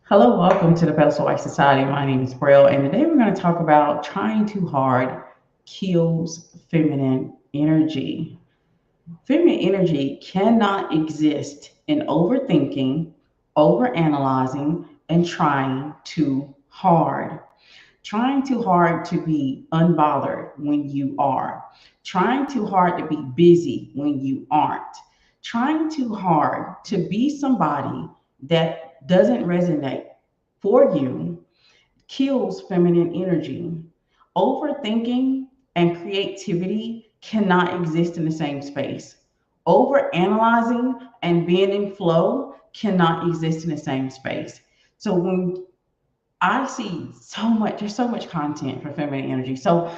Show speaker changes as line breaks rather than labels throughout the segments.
Hello, welcome to the Pedestal Life Society. My name is Braille, and today we're going to talk about trying too hard kills feminine energy. Feminine energy cannot exist in overthinking, overanalyzing, and trying too hard. Trying too hard to be unbothered when you are. Trying too hard to be busy when you aren't. Trying too hard to be somebody that doesn't resonate for you kills feminine energy. Overthinking and creativity cannot exist in the same space. Overanalyzing and being in flow cannot exist in the same space. So when I see there's so much content for feminine energy. So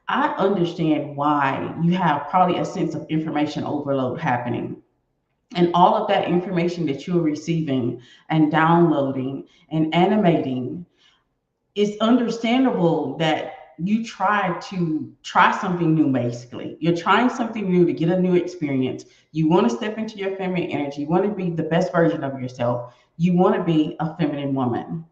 I understand why you have probably a sense of information overload happening. And all of that information that you're receiving and downloading and animating, it's understandable that you try something new. Basically, you're trying something new to get a new experience. You want to step into your feminine energy. You want to be the best version of yourself. You want to be a feminine woman,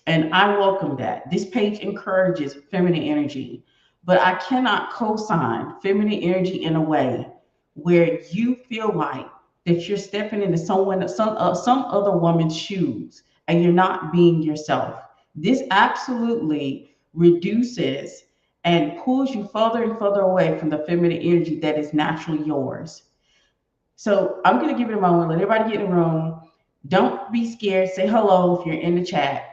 and I welcome that. This page encourages feminine energy, but I cannot co-sign feminine energy in a way where you feel like that you're stepping into some other woman's shoes and you're not being yourself. This absolutely reduces and pulls you further and further away from the feminine energy that is naturally yours. So I'm going to give it a moment. Let everybody get in the room. Don't be scared. Say hello if you're in the chat,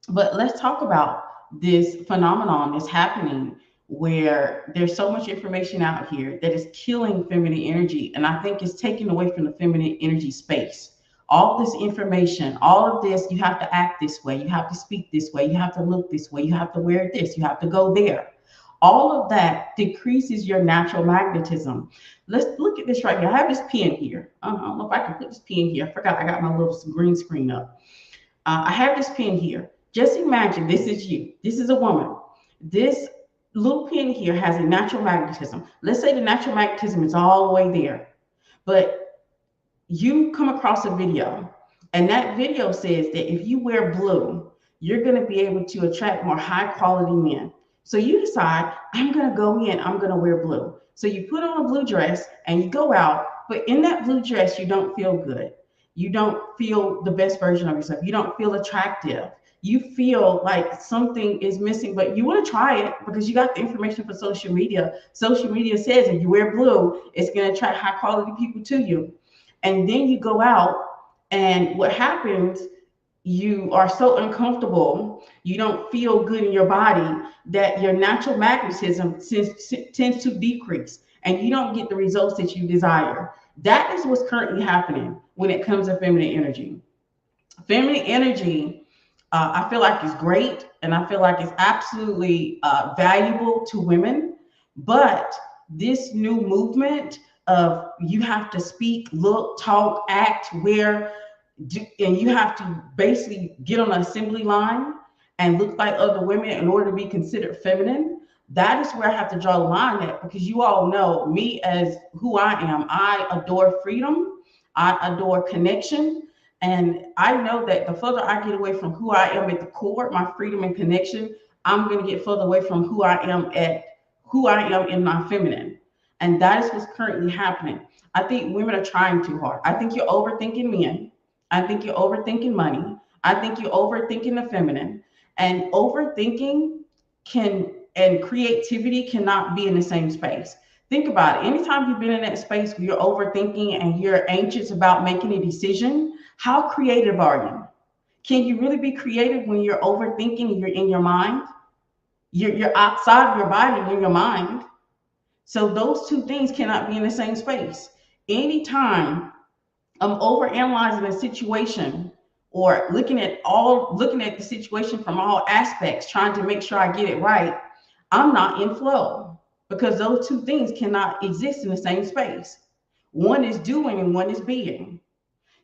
but let's talk about this phenomenon that's happening where there's so much information out here that is killing feminine energy. And I think it's taking away from the feminine energy space. All this information, all of this, you have to act this way, you have to speak this way, you have to look this way, you have to wear this, you have to go there. All of that decreases your natural magnetism. Let's look at this right here. I have this pen here. I don't know if I can put this pen here. I forgot I got my little green screen up. I have this pen here. Just imagine this is you. This is a woman. This little pin here has a natural magnetism. Let's say the natural magnetism is all the way there, but you come across a video, and that video says that if you wear blue, you're going to be able to attract more high quality men. So you decide, I'm going to go in, I'm going to wear blue. So you put on a blue dress and you go out, but in that blue dress, you don't feel good. You don't feel the best version of yourself. You don't feel attractive. You feel like something is missing, but you want to try it because you got the information for social media. Social media says if you wear blue, it's going to attract high quality people to you. And then you go out, and what happens, you are so uncomfortable, you don't feel good in your body, that your natural magnetism tends to decrease and you don't get the results that you desire. That is what's currently happening when it comes to feminine energy. Feminine energy, I feel like is great, and I feel like it's absolutely valuable to women. But this new movement of you have to speak, look, talk, act, wear, and you have to basically get on an assembly line and look like other women in order to be considered feminine. That is where I have to draw the line at, because you all know me as who I am. I adore freedom. I adore connection. And I know that the further I get away from who I am at the core, my freedom and connection, I'm going to get further away from who I am in my feminine. And that is what's currently happening. I think women are trying too hard. I think you're overthinking men. I think you're overthinking money. I think you're overthinking the feminine. And overthinking can and creativity cannot be in the same space. Think about it. Anytime you've been in that space where you're overthinking and you're anxious about making a decision, how creative are you? Can you really be creative when you're overthinking and you're in your mind? You're outside of your body, you're in your mind. So those two things cannot be in the same space. Anytime I'm overanalyzing a situation or looking at the situation from all aspects, trying to make sure I get it right, I'm not in flow, because those two things cannot exist in the same space. One is doing and one is being.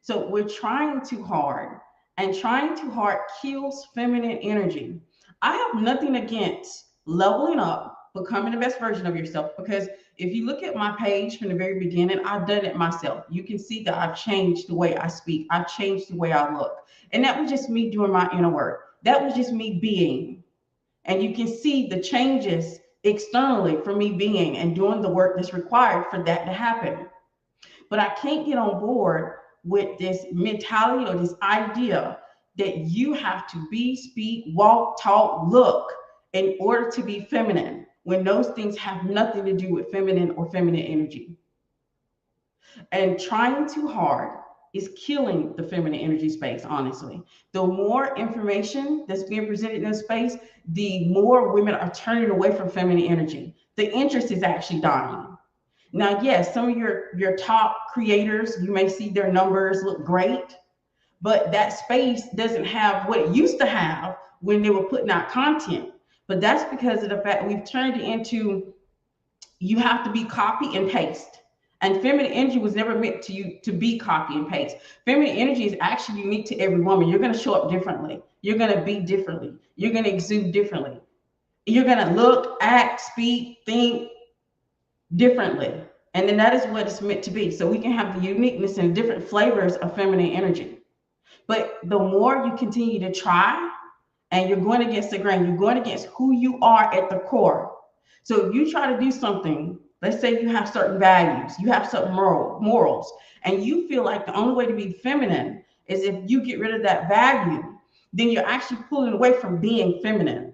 So we're trying too hard, and trying too hard kills feminine energy. I have nothing against leveling up. becoming the best version of yourself. Because if you look at my page from the very beginning, I've done it myself. You can see that I've changed the way I speak. I've changed the way I look. And that was just me doing my inner work. That was just me being. And you can see the changes externally for me being and doing the work that's required for that to happen. But I can't get on board with this mentality or this idea that you have to be, speak, walk, talk, look in order to be feminine, when those things have nothing to do with feminine or feminine energy. And trying too hard is killing the feminine energy space, honestly. The more information that's being presented in this space, the more women are turning away from feminine energy. The interest is actually dying. Now, yes, some of your top creators, you may see their numbers look great, but that space doesn't have what it used to have when they were putting out content. But that's because of the fact we've turned it into, you have to be copy and paste. And feminine energy was never meant to be copy and paste. Feminine energy is actually unique to every woman. You're going to show up differently. You're going to be differently. You're going to exude differently. You're going to look, act, speak, think differently. And then that is what it's meant to be. So we can have the uniqueness and different flavors of feminine energy. But the more you continue to try and you're going against the grain, you're going against who you are at the core. So if you try to do something, let's say you have certain values, you have certain morals, and you feel like the only way to be feminine is if you get rid of that value, then you're actually pulling away from being feminine.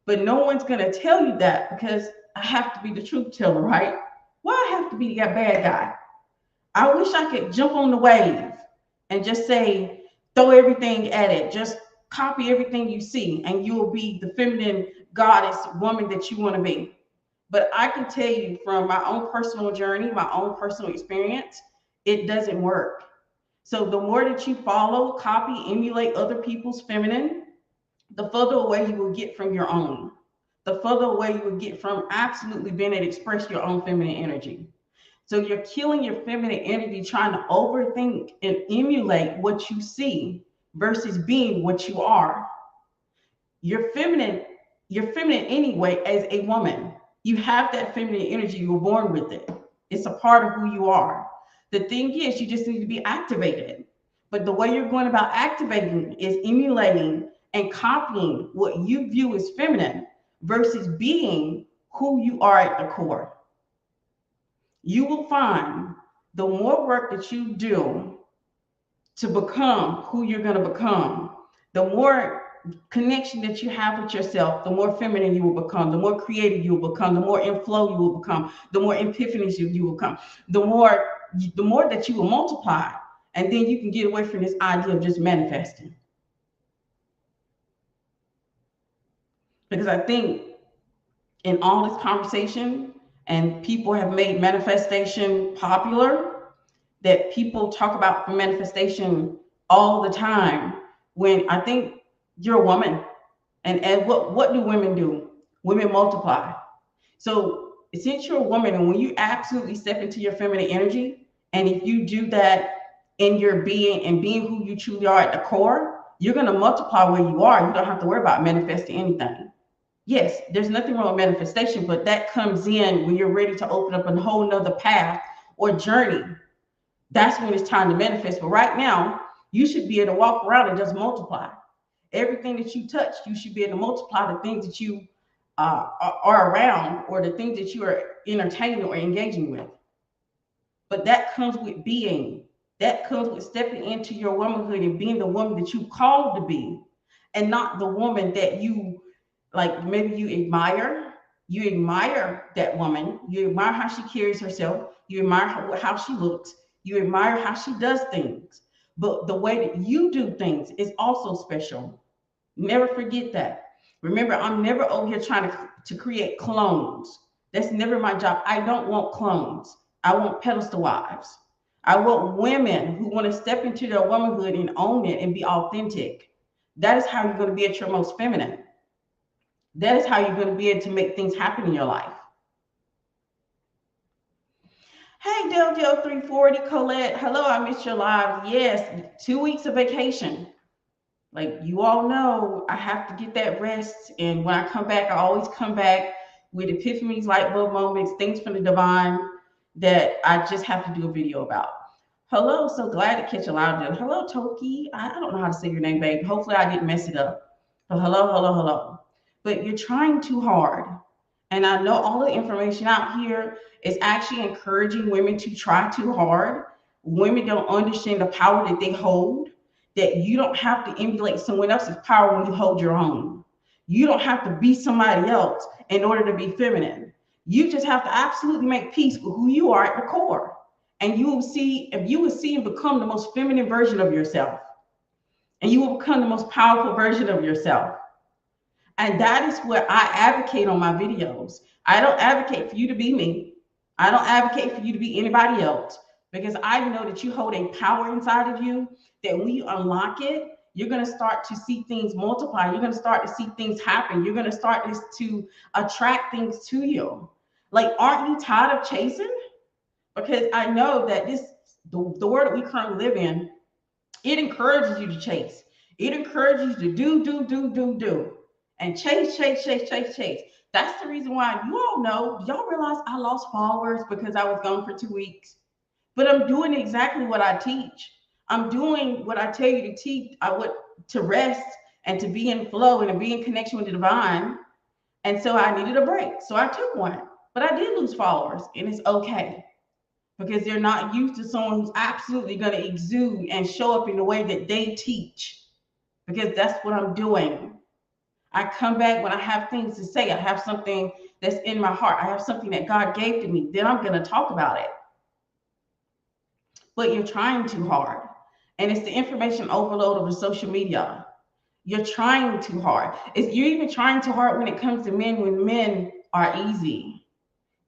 But no one's going to tell you that, because I have to be the truth teller, right? Why I have to be that bad guy? I wish I could jump on the wave and just say, throw everything at it. Just copy everything you see, and you will be the feminine goddess woman that you want to be. But I can tell you from my own personal journey, my own personal experience, it doesn't work. So the more that you follow, copy, emulate other people's feminine, the further away you will get from your own. The further away you will get from absolutely being able to express your own feminine energy. So you're killing your feminine energy trying to overthink and emulate what you see versus being what you are. You're feminine anyway as a woman. You have that feminine energy. You were born with it. It's a part of who you are. The thing is, you just need to be activated. But the way you're going about activating is emulating and copying what you view as feminine versus being who you are at the core. You will find the more work that you do to become who you're going to become, the more connection that you have with yourself, the more feminine you will become, the more creative you will become, the more in flow you will become, the more epiphanies you will become, the more that you will multiply. And then you can get away from this idea of just manifesting. Because I think in all this conversation, and people have made manifestation popular, that people talk about manifestation all the time, when I think you're a woman. And what do women do? Women multiply. So since you're a woman, and when you absolutely step into your feminine energy, and if you do that in your being and being who you truly are at the core, you're going to multiply where you are. You don't have to worry about manifesting anything. Yes, there's nothing wrong with manifestation, but that comes in when you're ready to open up a whole nother path or journey. That's when it's time to manifest. But right now, you should be able to walk around and just multiply. Everything that you touch, you should be able to multiply the things that you are around, or the things that you are entertaining or engaging with. But that comes with being. That comes with stepping into your womanhood and being the woman that you called to be, and not the woman that you, like, maybe you admire. You admire that woman. You admire how she carries herself. You admire how she looks. You admire how she does things. But the way that you do things is also special. Never forget that. Remember, I'm never over here trying to create clones. That's never my job. I don't want clones. I want pedestal wives. I want women who want to step into their womanhood and own it and be authentic. That is how you're going to be at your most feminine. That is how you're going to be able to make things happen in your life. Hey, Del 340, Colette. Hello, I missed your live. Yes, 2 weeks of vacation. Like you all know, I have to get that rest. And when I come back, I always come back with epiphanies, light bulb moments, things from the divine that I just have to do a video about. Hello, so glad to catch a loud deal. Hello, Toki. I don't know how to say your name, babe. Hopefully I didn't mess it up. But hello. But you're trying too hard. And I know all the information out here is actually encouraging women to try too hard. Women don't understand the power that they hold, that you don't have to emulate someone else's power when you hold your own. You don't have to be somebody else in order to be feminine. You just have to absolutely make peace with who you are at the core. And you will see, if you will see and become the most feminine version of yourself, and you will become the most powerful version of yourself. And that is what I advocate on my videos. I don't advocate for you to be me. I don't advocate for you to be anybody else, because I know that you hold a power inside of you that when you unlock it, you're going to start to see things multiply. You're going to start to see things happen. You're going to start to attract things to you. Like, aren't you tired of chasing? Because I know that the world that we currently live in, it encourages you to chase. It encourages you to do. And chase. That's the reason why, you all know, y'all realize I lost followers because I was gone for 2 weeks. But I'm doing exactly what I teach. I'm doing what I tell you to teach. To rest and to be in flow and to be in connection with the divine. And so I needed a break. So I took one. But I did lose followers, and it's okay. Because they're not used to someone who's absolutely going to exude and show up in the way that they teach. Because that's what I'm doing. I come back when I have things to say. I have something that's in my heart. I have something that God gave to me. Then I'm going to talk about it. But you're trying too hard. And it's the information overload of the social media. You're trying too hard. You're even trying too hard when it comes to men, when men are easy.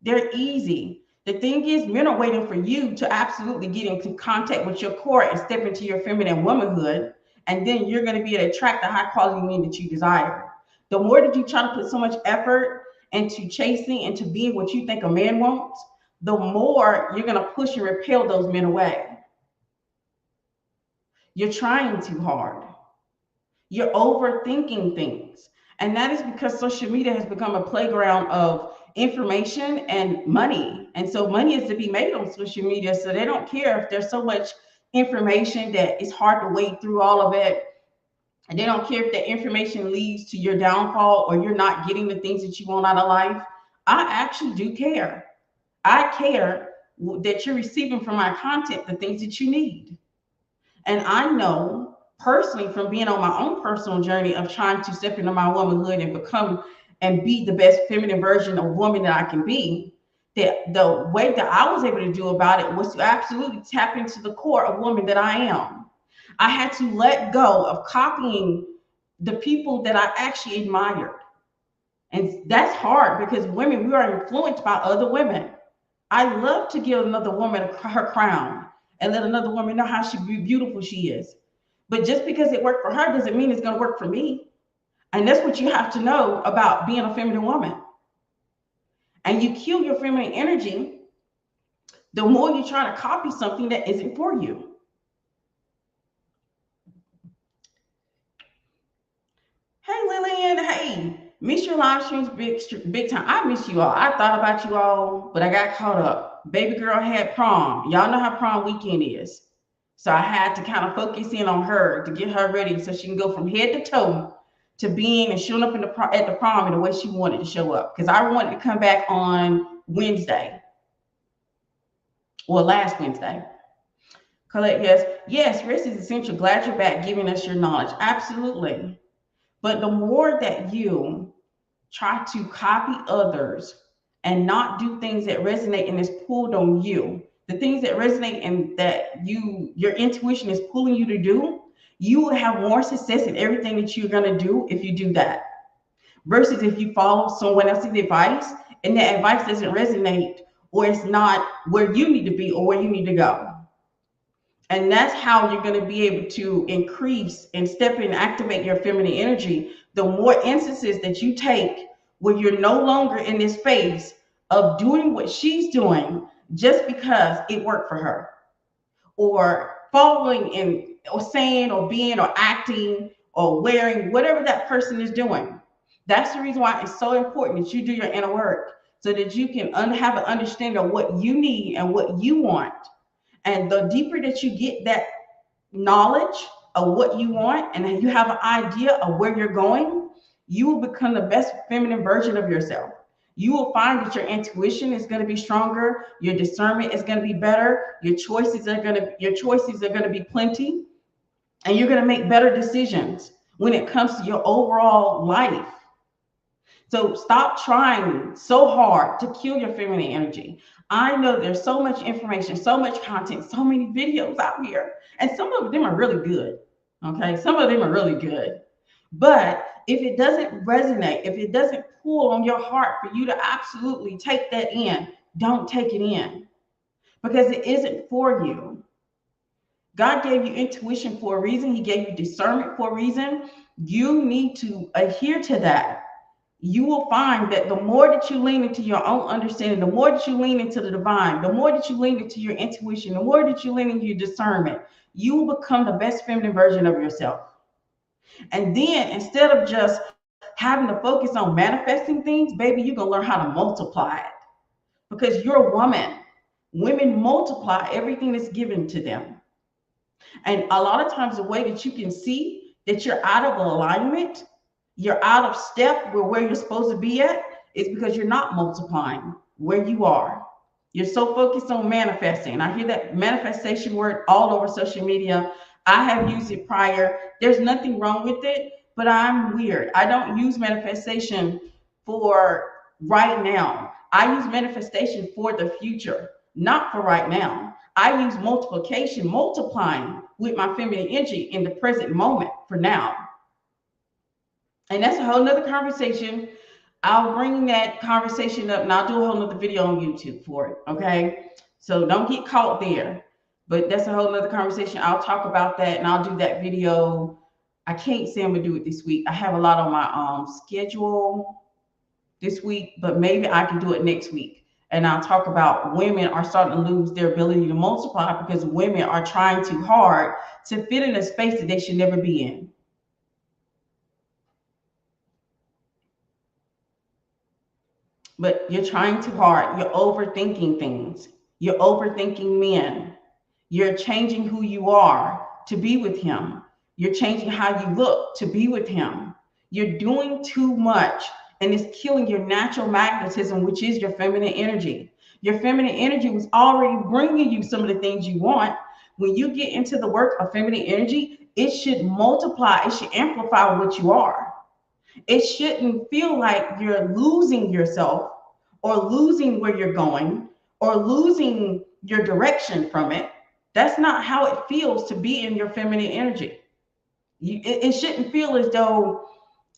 They're easy. The thing is, men are waiting for you to absolutely get into contact with your core and step into your feminine womanhood. And then you're going to be able to attract the high quality men that you desire. The more that you try to put so much effort into chasing and to being what you think a man wants, the more you're going to push and repel those men away. You're trying too hard. You're overthinking things. And that is because social media has become a playground of information and money. And so money is to be made on social media. So they don't care if there's so much information that it's hard to wade through all of it. And they don't care if that information leads to your downfall or you're not getting the things that you want out of life. I actually do care. I care that you're receiving from my content the things that you need. And I know personally, from being on my own personal journey of trying to step into my womanhood and become and be the best feminine version of woman that I can be, that the way that I was able to do about it was to absolutely tap into the core of woman that I am. I had to let go of copying the people that I actually admired. And that's hard because women, we are influenced by other women. I love to give another woman her crown and let another woman know how beautiful she is. But just because it worked for her doesn't mean it's going to work for me. And that's what you have to know about being a feminine woman. And you kill your feminine energy the more you try to copy something that isn't for you. Hey, Lillian. Hey, miss your live streams big time. I miss you all. I thought about you all, but I got caught up. Baby girl had prom. Y'all know how prom weekend is. So I had to kind of focus in on her to get her ready so she can go from head to toe to being and showing up at the prom in the way she wanted to show up. Because I wanted to come back on Wednesday. Or last Wednesday. Colette, yes, rest is essential. Glad you're back giving us your knowledge. Absolutely. But the more that you try to copy others and not do things that resonate and is pulled on you, the things that resonate and that your intuition is pulling you to do, you will have more success in everything that you're going to do if you do that. Versus if you follow someone else's advice and that advice doesn't resonate or it's not where you need to be or where you need to go. And that's how you're going to be able to increase and step in and activate your feminine energy. The more instances that you take where you're no longer in this phase of doing what she's doing just because it worked for her, or following and or saying or being or acting or wearing whatever that person is doing. That's the reason why it's so important that you do your inner work so that you can have an understanding of what you need and what you want. And the deeper that you get that knowledge of what you want and you have an idea of where you're going, you will become the best feminine version of yourself. You will find that your intuition is going to be stronger, your discernment is going to be better, your choices are going to be plenty, and you're going to make better decisions when it comes to your overall life. So stop trying so hard to kill your feminine energy. I know there's so much information, so much content, so many videos out here, and some of them are really good. Okay, some of them are really good. But if it doesn't resonate, if it doesn't pull on your heart for you to absolutely take that in, don't take it in because it isn't for you. God gave you intuition for a reason. He gave you discernment for a reason. You need to adhere to that. You will find that the more that you lean into your own understanding, the more that you lean into the divine, the more that you lean into your intuition, the more that you lean into your discernment, you will become the best feminine version of yourself. And then instead of just having to focus on manifesting things, baby, you're going to learn how to multiply it because you're a woman. Women multiply everything that's given to them. And a lot of times the way that you can see that you're out of alignment, you're out of step with where you're supposed to be at, is because you're not multiplying where you are. You're so focused on manifesting. I hear that manifestation word all over social media. I have used it prior. There's nothing wrong with it, but I'm weird. I don't use manifestation for right now. I use manifestation for the future, not for right now. I use multiplication, multiplying with my feminine energy in the present moment for now. And that's a whole nother conversation. I'll bring that conversation up and I'll do a whole nother video on YouTube for it. Okay. So don't get caught there. But that's a whole nother conversation. I'll talk about that and I'll do that video. I can't say I'm gonna do it this week. I have a lot on my schedule this week, but maybe I can do it next week. And I'll talk about women are starting to lose their ability to multiply because women are trying too hard to fit in a space that they should never be in. But you're trying too hard. You're overthinking things. You're overthinking men. You're changing who you are to be with him. You're changing how you look to be with him. You're doing too much and it's killing your natural magnetism, which is your feminine energy. Your feminine energy was already bringing you some of the things you want. When you get into the work of feminine energy, it should multiply. It should amplify what you are. It shouldn't feel like you're losing yourself or losing where you're going or losing your direction from it. That's not how it feels to be in your feminine energy. It shouldn't feel as though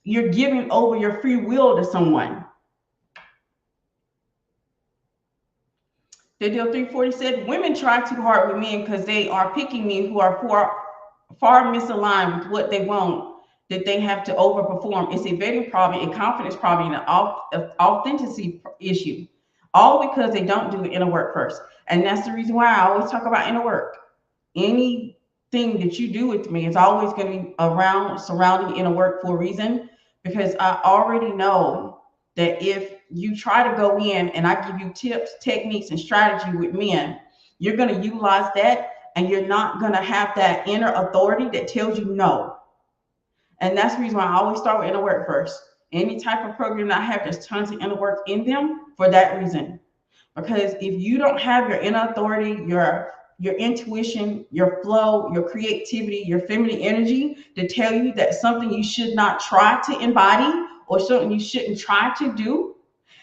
you're giving over your free will to someone. The deal 340 said, women try too hard with men because they are picking men who are far misaligned with what they want, that they have to overperform. It's a vetting problem, a confidence problem, and an authenticity issue, all because they don't do the inner work first. And that's the reason why I always talk about inner work. Anything that you do with me is always going to be around surrounding inner work for a reason, because I already know that if you try to go in and I give you tips, techniques, and strategy with men, you're going to utilize that and you're not going to have that inner authority that tells you no. And that's the reason why I always start with inner work first. Any type of program that I have, there's tons of inner work in them for that reason. Because if you don't have your inner authority, your intuition, your flow, your creativity, your feminine energy to tell you that something you should not try to embody or something you shouldn't try to do,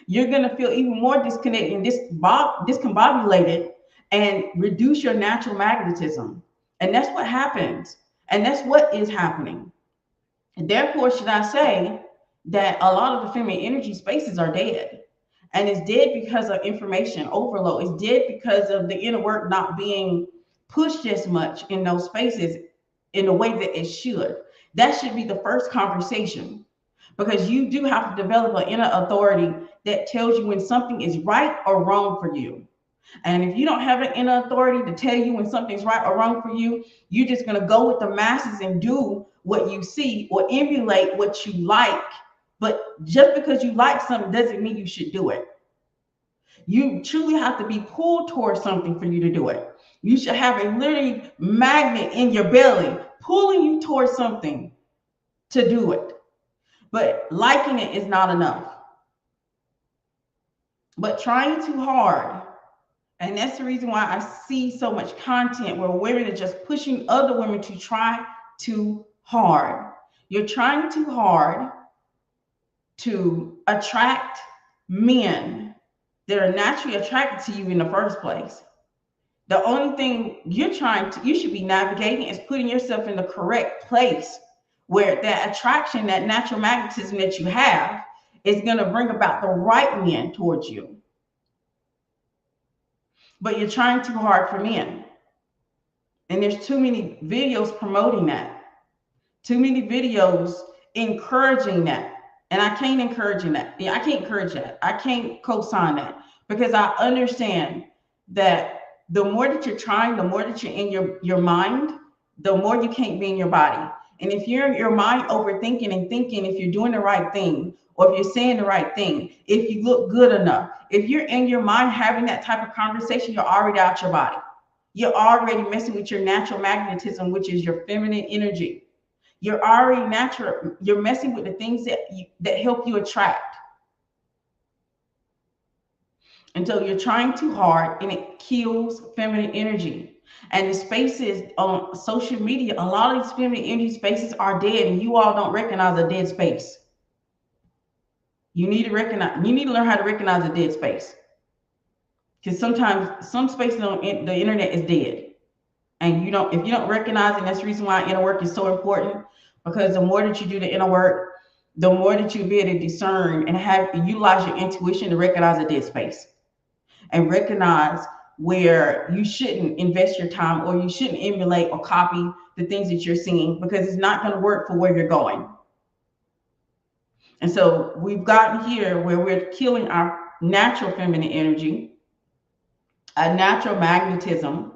you're going to feel even more disconnected and discombobulated and reduce your natural magnetism. And that's what happens. And that's what is happening. And therefore, should I say that a lot of the feminine energy spaces are dead. And it's dead because of information overload. It's dead because of the inner work not being pushed as much in those spaces in the way that it should. That should be the first conversation, because you do have to develop an inner authority that tells you when something is right or wrong for you. And if you don't have an inner authority to tell you when something's right or wrong for you, you're just going to go with the masses and do what you see or emulate what you like But just because you like something doesn't mean you should do it. You truly have to be pulled towards something for you to do it. You should have a literally magnet in your belly pulling you towards something to do it. But liking it is not enough. But trying too hard, and that's the reason why I see so much content where women are just pushing other women to try too hard. You're trying too hard to attract men that are naturally attracted to you in the first place. The only thing you should be navigating is putting yourself in the correct place where that attraction, that natural magnetism that you have is going to bring about the right men towards you. But you're trying too hard for men. And there's too many videos promoting that. Too many videos encouraging that. And I can't encourage that. Yeah, I can't encourage that. I can't co-sign that because I understand that the more that you're trying, the more that you're in your mind, the more you can't be in your body. And if you're in your mind overthinking and thinking if you're doing the right thing, or if you're saying the right thing, if you look good enough, if you're in your mind having that type of conversation, you're already out your body. You're already messing with your natural magnetism, which is your feminine energy. You're already natural. You're messing with the things that help you attract. And so you're trying too hard and it kills feminine energy. And the spaces on social media, a lot of these feminine energy spaces are dead and you all don't recognize a dead space. You need to learn how to recognize a dead space. Because sometimes some spaces on the internet is dead. And if you don't recognize it, that's the reason why inner work is so important. Because the more that you do the inner work, the more that you'll be able to discern and utilize your intuition to recognize a dead space. And recognize where you shouldn't invest your time or you shouldn't emulate or copy the things that you're seeing because it's not going to work for where you're going. And so we've gotten here where we're killing our natural feminine energy, a natural magnetism,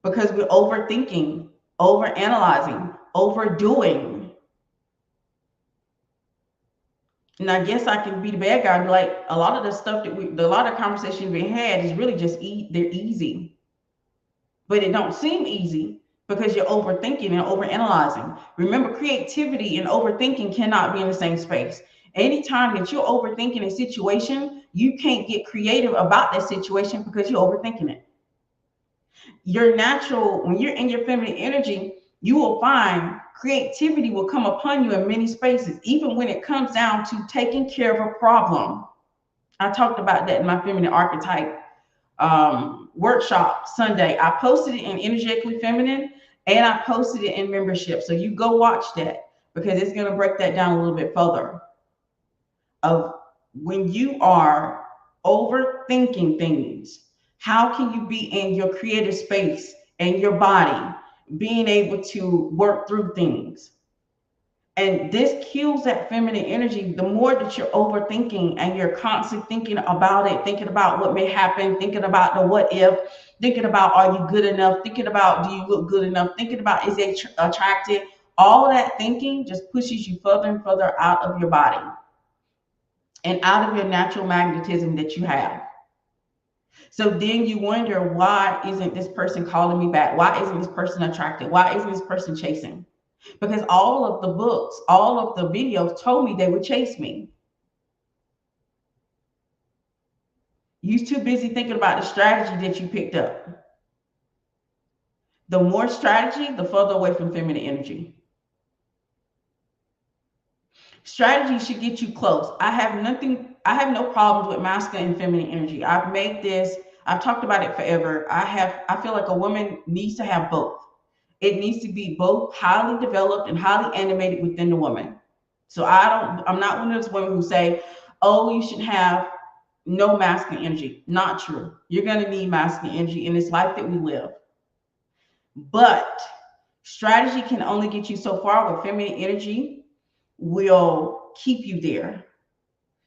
because we're overthinking, overanalyzing, overdoing. And I guess I can be the bad guy and be like, a lot of the stuff a lot of conversations we had is really just they're easy. But it don't seem easy because you're overthinking and overanalyzing. Remember, creativity and overthinking cannot be in the same space. Anytime that you're overthinking a situation, you can't get creative about that situation because you're overthinking it. Your natural, when you're in your feminine energy, you will find creativity will come upon you in many spaces, even when it comes down to taking care of a problem. I talked about that in my feminine archetype workshop Sunday. I posted it in Energetically Feminine and I posted it in membership. So you go watch that because it's going to break that down a little bit further. Of when you are overthinking things, how can you be in your creative space and your body being able to work through things? And this kills that feminine energy. The more that you're overthinking and you're constantly thinking about it, thinking about what may happen, thinking about the what if, thinking about are you good enough, thinking about do you look good enough, thinking about is they attractive, all that thinking just pushes you further and further out of your body and out of your natural magnetism that you have. So then you wonder, why isn't this person calling me back? Why isn't this person attracted? Why isn't this person chasing? Because all of the books, all of the videos told me they would chase me. You're too busy thinking about the strategy that you picked up. The more strategy, the further away from feminine energy. Strategy should get you close. I have no problems with masculine and feminine energy. I've talked about it forever. I feel like a woman needs to have both. It needs to be both highly developed and highly animated within the woman. So I'm not one of those women who say, oh, you should have no masculine energy. Not true. You're going to need masculine energy in this life that we live. But strategy can only get you so far. With feminine energy will keep you there.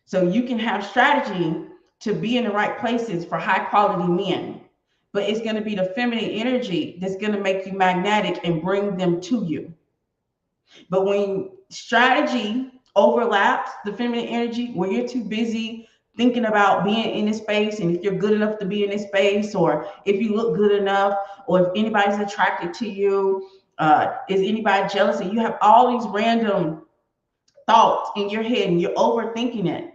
So you can have strategy to be in the right places for high quality men. But it's going to be the feminine energy that's going to make you magnetic and bring them to you. But when strategy overlaps the feminine energy, where you're too busy thinking about being in this space, and if you're good enough to be in this space, or if you look good enough, or if anybody's attracted to you, is anybody jealous, and you have all these random thoughts in your head and you're overthinking it,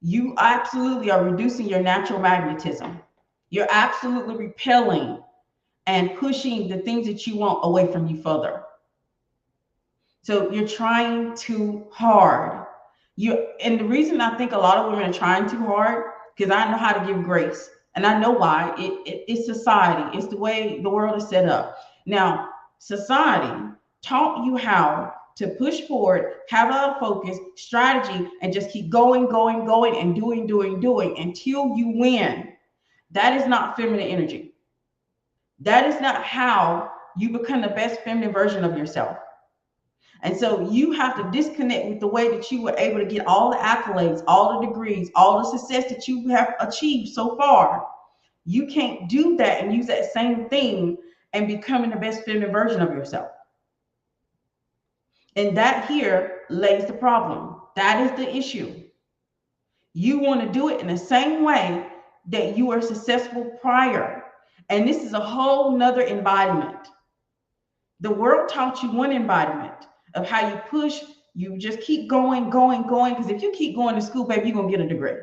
you absolutely are reducing your natural magnetism. You're absolutely repelling and pushing the things that you want away from you further. So you're trying too hard. And the reason I think a lot of women are trying too hard, because I know how to give grace, and I know why. It's society. It's the way the world is set up. Now, society taught you how to push forward, have a focus, strategy, and just keep going, and doing until you win. That is not feminine energy. That is not how you become the best feminine version of yourself. And so you have to disconnect with the way that you were able to get all the accolades, all the degrees, all the success that you have achieved so far. You can't do that and use that same thing and becoming the best feminine version of yourself. And that here lays the problem. That is the issue. You want to do it in the same way that you were successful prior. And this is a whole nother embodiment. The world taught you one embodiment of how you push, you just keep going, because if you keep going to school, baby, you're going to get a degree.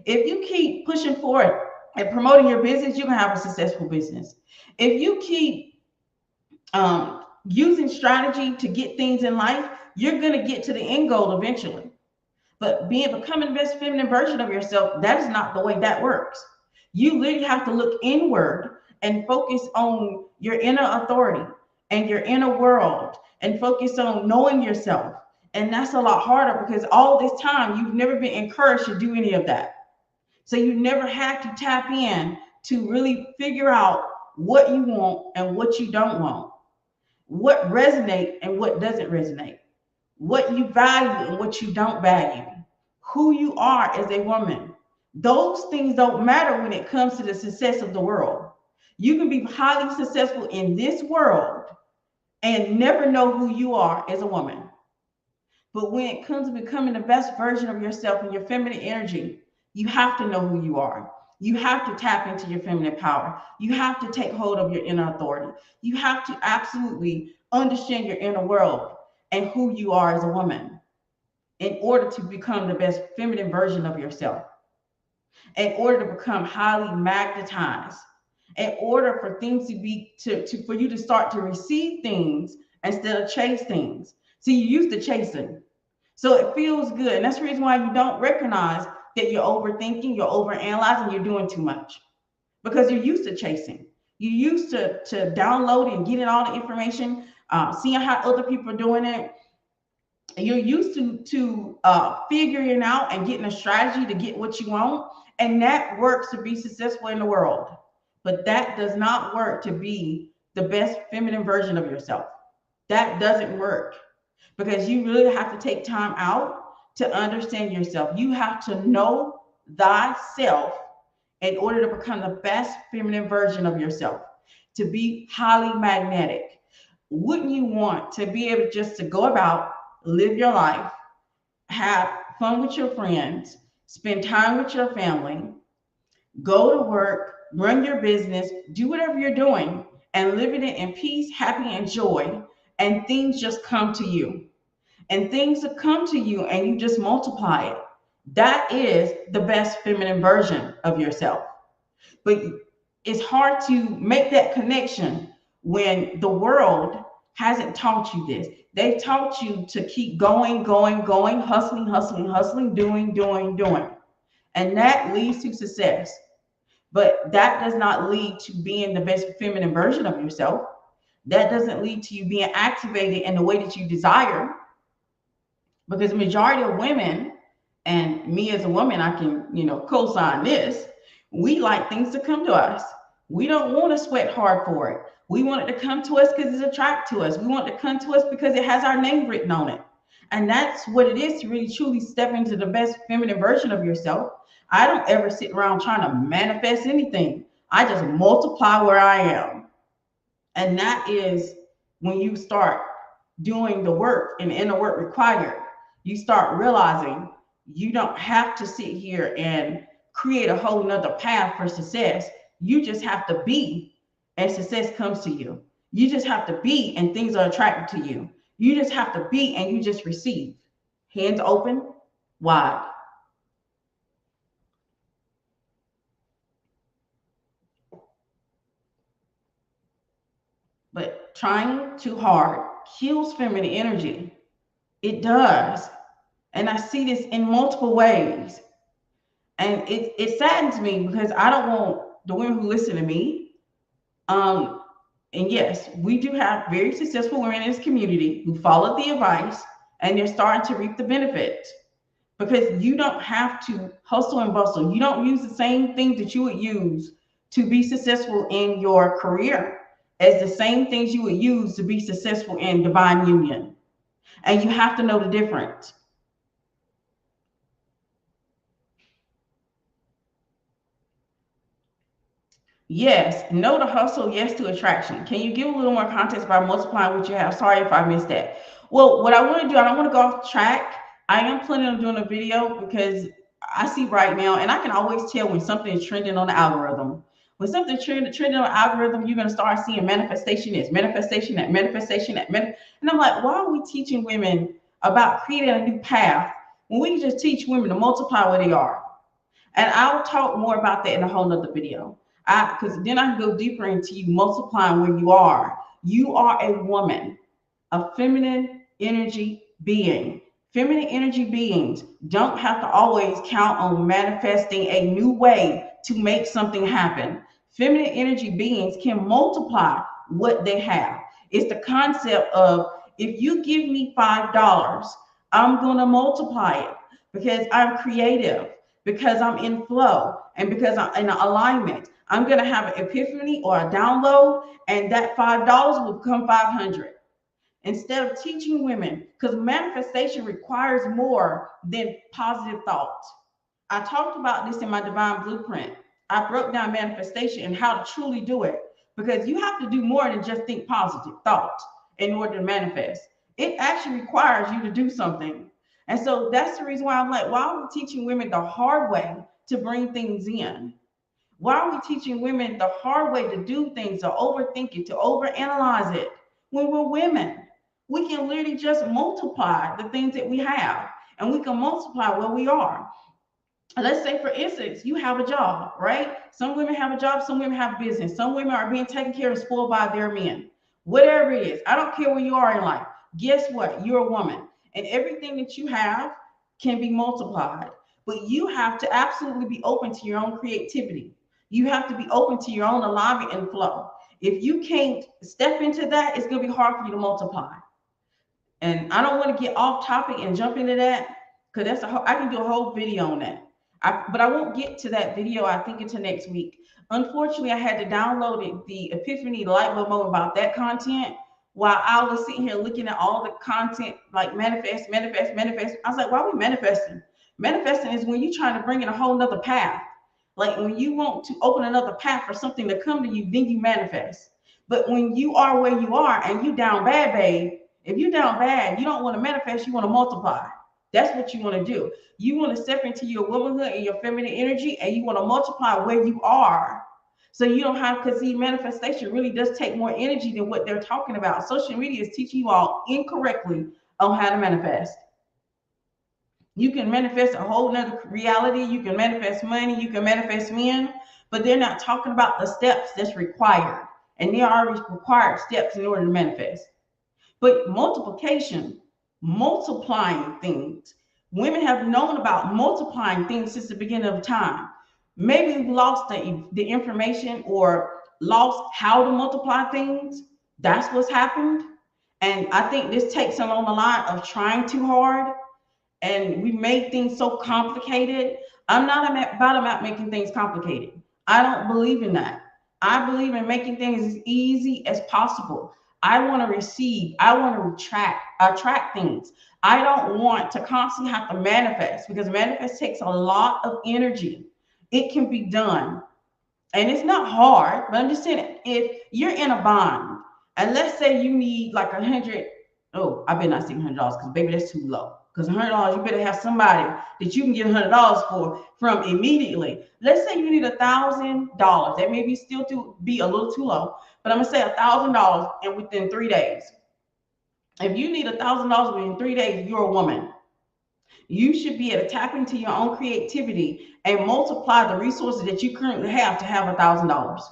If you keep pushing forward and promoting your business, you're going to have a successful business. If you keep using strategy to get things in life, you're going to get to the end goal eventually. But becoming the best feminine version of yourself, that is not the way that works. You literally have to look inward and focus on your inner authority and your inner world, and focus on knowing yourself. And that's a lot harder, because all this time you've never been encouraged to do any of that. So you never had to tap in to really figure out what you want and what you don't want, what resonates and what doesn't resonate, what you value and what you don't value, who you are as a woman. Those things don't matter when it comes to the success of the world. You can be highly successful in this world and never know who you are as a woman. But when it comes to becoming the best version of yourself and your feminine energy, you have to know who you are. You have to tap into your feminine power. You have to take hold of your inner authority. You have to absolutely understand your inner world and who you are as a woman in order to become the best feminine version of yourself, in order to become highly magnetized, in order for things to be for you to start to receive things instead of chase things. See, you used to chasing, so it feels good, and that's the reason why you don't recognize that you're overthinking, you're overanalyzing, you're doing too much, because you're used to chasing. You used to download and getting all the information, seeing how other people are doing it. You're used to figuring out and getting a strategy to get what you want, and that works to be successful in the world. But that does not work to be the best feminine version of yourself. That doesn't work, because you really have to take time out to understand yourself. You have to know thyself in order to become the best feminine version of yourself, to be highly magnetic. Wouldn't you want to be able just to go about, live your life, have fun with your friends, spend time with your family, go to work, run your business, do whatever you're doing, and living it in peace, happy, and joy, and things just come to you. And things that come to you and you just multiply it. That is the best feminine version of yourself. But it's hard to make that connection when the world hasn't taught you this. They've taught you to keep going, hustling, doing. And that leads to success. But that does not lead to being the best feminine version of yourself. That doesn't lead to you being activated in the way that you desire. Because the majority of women, and me as a woman, I can, co-sign this. We like things to come to us. We don't want to sweat hard for it. We want it to come to us because it's attracted to us. We want it to come to us because it has our name written on it. And that's what it is to really truly step into the best feminine version of yourself. I don't ever sit around trying to manifest anything. I just multiply where I am. And that is when you start doing the work and inner work required. you start realizing you don't have to sit here and create a whole nother path for success. You just have to be, and success comes to you. You just have to be, and things are attracted to you. You just have to be, and you just receive. Hands open, wide. But trying too hard kills feminine energy. It does. And I see this in multiple ways. And it saddens me because I don't want the women who listen to me. And yes, we do have very successful women in this community who followed the advice and they're starting to reap the benefits, because you don't have to hustle and bustle. You don't use the same things that you would use to be successful in your career as the same things you would use to be successful in divine union. And you have to know the difference. Yes, no to hustle, yes to attraction. Can you give a little more context by multiplying what you have? Sorry if I missed that. Well, what I want to do, I don't want to go off track. I am planning on doing a video because I see right now, and I can always tell when something is trending on the algorithm. When something trending on the algorithm, you're going to start seeing manifestation is manifestation, that manifestation, and I'm like, why are we teaching women about creating a new path when we can just teach women to multiply where they are? And I'll talk more about that in a whole nother video. Because then I can go deeper into you multiplying where you are. You are a woman, a feminine energy being. Feminine energy beings don't have to always count on manifesting a new way to make something happen. Feminine energy beings can multiply what they have. It's the concept of, if you give me $5, I'm going to multiply it because I'm creative, because I'm in flow, and because I'm in alignment. I'm going to have an epiphany or a download, and that $5 will become 500. Instead of teaching women, because manifestation requires more than positive thoughts. I talked about this in my divine blueprint. I broke down manifestation and how to truly do it, because you have to do more than just think positive thoughts in order to manifest. It actually requires you to do something. And so that's the reason why I'm like, why are we teaching women the hard way to bring things in? Why are we teaching women the hard way to do things, to overthink it, to overanalyze it? When we're women, we can literally just multiply the things that we have, and we can multiply where we are. Let's say, for instance, you have a job, right? Some women have a job, some women have business, some women are being taken care of, spoiled by their men. Whatever it is, I don't care where you are in life. Guess what? You're a woman, and everything that you have can be multiplied. But you have to absolutely be open to your own creativity. You have to be open to your own alignment and flow. If you can't step into that, it's going to be hard for you to multiply. And I don't want to get off topic and jump into that, because I can do a whole video on that. But I won't get to that video, I think, until next week. Unfortunately, I had to download the epiphany light bulb moment about that content while I was sitting here looking at all the content, like manifest. I was like, why are we manifesting? Manifesting is when you're trying to bring in a whole nother path. Like when you want to open another path for something to come to you, then you manifest. But when you are where you are and you down bad, babe, if you down bad, you don't want to manifest, you want to multiply. That's what you want to do. You want to step into your womanhood and your feminine energy, and you want to multiply where you are. So you don't have, because see, manifestation really does take more energy than what they're talking about. Social media is teaching you all incorrectly on how to manifest. You can manifest a whole nother reality. You can manifest money. You can manifest men, but they're not talking about the steps that's required. And there are required steps in order to manifest. But multiplication, multiplying things. Women have known about multiplying things since the beginning of time. Maybe we've lost the information or lost how to multiply things. That's what's happened. And I think this takes along the line of trying too hard. And we made things so complicated. I'm not about making things complicated. I don't believe in that. I believe in making things as easy as possible. I want to receive. I want to attract things. I don't want to constantly have to manifest, because manifest takes a lot of energy. It can be done. And it's not hard, but I'm just saying, if you're in a bond, and let's say you need like 100, oh, I better not say $100, because baby, that's too low. Because $100, you better have somebody that you can get $100 from immediately. Let's say you need $1,000. That may be still be a little too low, but I'm gonna say $1,000 and within 3 days. If you need $1,000 within 3 days, you're a woman. You should be able to tap into your own creativity and multiply the resources that you currently have to have $1,000.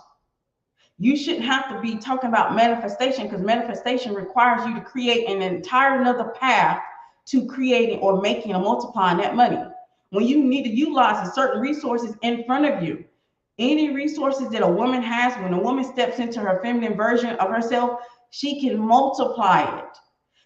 You shouldn't have to be talking about manifestation, because manifestation requires you to create an entire another path to creating or making or multiplying that money. When you need to utilize the certain resources in front of you, any resources that a woman has, when a woman steps into her feminine version of herself, she can multiply it.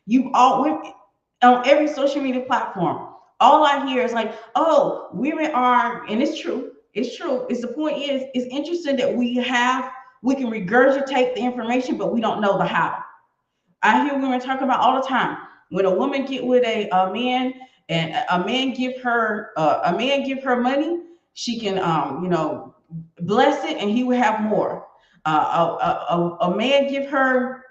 You all on every social media platform, all I hear is like, oh, women are, and it's true. It's true. It's the point is, it's interesting that we can regurgitate the information, but we don't know the how. I hear women talk about all the time. When a woman get with a man, and a man give her money, she can bless it, and he will have more. A man give her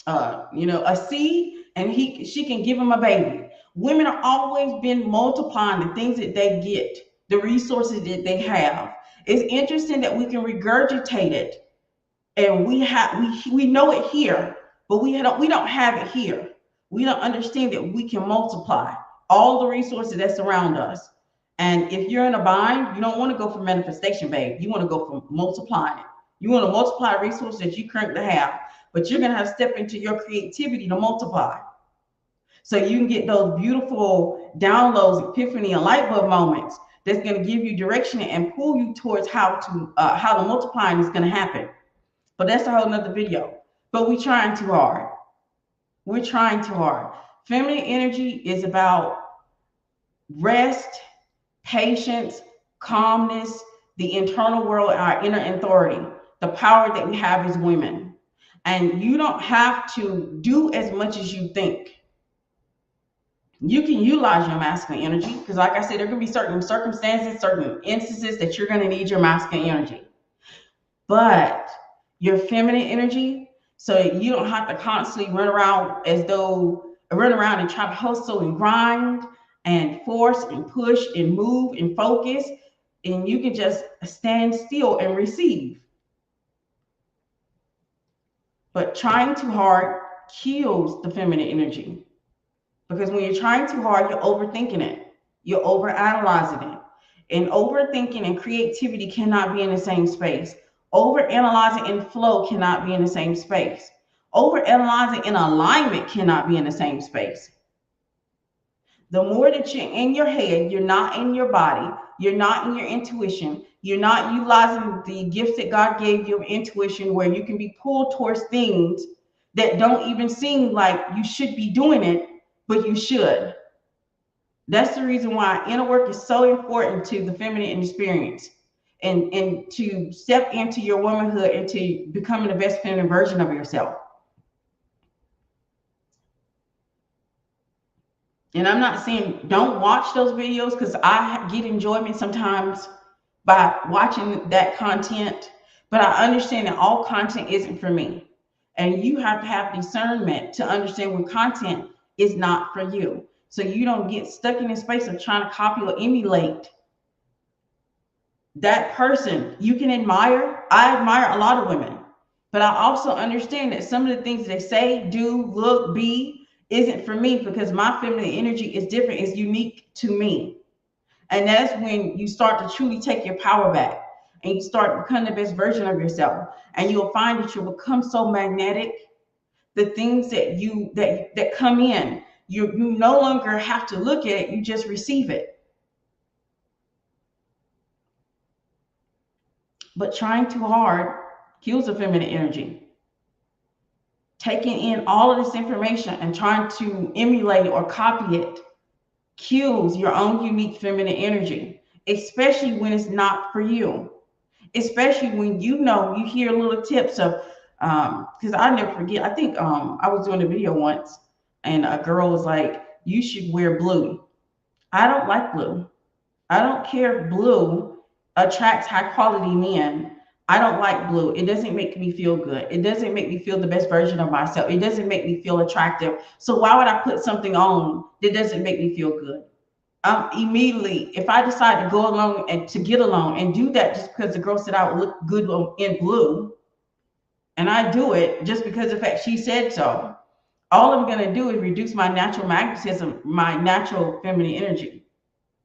a seed, and she can give him a baby. Women are always been multiplying the things that they get, the resources that they have. It's interesting that we can regurgitate it, and we know it here, but we don't have it here. We don't understand that we can multiply all the resources that surround us. And if you're in a bind, you don't want to go for manifestation, babe. You want to go for multiplying it. You want to multiply resources that you currently have, but you're going to have to step into your creativity to multiply. So you can get those beautiful downloads, epiphany, and light bulb moments that's going to give you direction and pull you towards how the multiplying is going to happen. But that's a whole nother video. But we're trying too hard. We're trying too hard. Feminine energy is about rest, patience, calmness, the internal world, our inner authority, the power that we have as women. And you don't have to do as much as you think. You can utilize your masculine energy, because like I said, there can be certain circumstances, certain instances that you're going to need your masculine energy. But your feminine energy, so you don't have to constantly run around and try to hustle and grind and force and push and move and focus, and you can just stand still and receive. But trying too hard kills the feminine energy, because when you're trying too hard, you're overthinking it, you're overanalyzing it, and overthinking and creativity cannot be in the same space. Overanalyzing and flow cannot be in the same space. Overanalyzing and alignment cannot be in the same space. The more that you're in your head, you're not in your body, you're not in your intuition, you're not utilizing the gifts that God gave you of intuition, where you can be pulled towards things that don't even seem like you should be doing it, but you should. That's the reason why inner work is so important to the feminine experience, and to step into your womanhood and to becoming the best feminine version of yourself. And I'm not saying don't watch those videos, because I get enjoyment sometimes by watching that content, but I understand that all content isn't for me. And you have to have discernment to understand when content is not for you, so you don't get stuck in a space of trying to copy or emulate that person. You can admire. I admire a lot of women, but I also understand that some of the things they say, do, look, be isn't for me, because my feminine energy is different, is unique to me. And that's when you start to truly take your power back, and you start becoming the best version of yourself, and you'll find that you'll become so magnetic. The things that come in, you no longer have to look at it, you just receive it. But trying too hard kills the feminine energy. Taking in all of this information and trying to emulate it or copy it kills your own unique feminine energy, especially when it's not for you. Especially when you hear little tips of, because I never forget, I think I was doing a video once, and a girl was like, you should wear blue. I don't like blue. I don't care if blue attracts high quality men. I don't like blue. It doesn't make me feel good. It doesn't make me feel the best version of myself. It doesn't make me feel attractive. So why would I put something on that doesn't make me feel good? Immediately, if I decide to go along and to get along and do that just because the girl said I would look good in blue, and I do it just because of the fact she said so, all I'm going to do is reduce my natural magnetism, my natural feminine energy.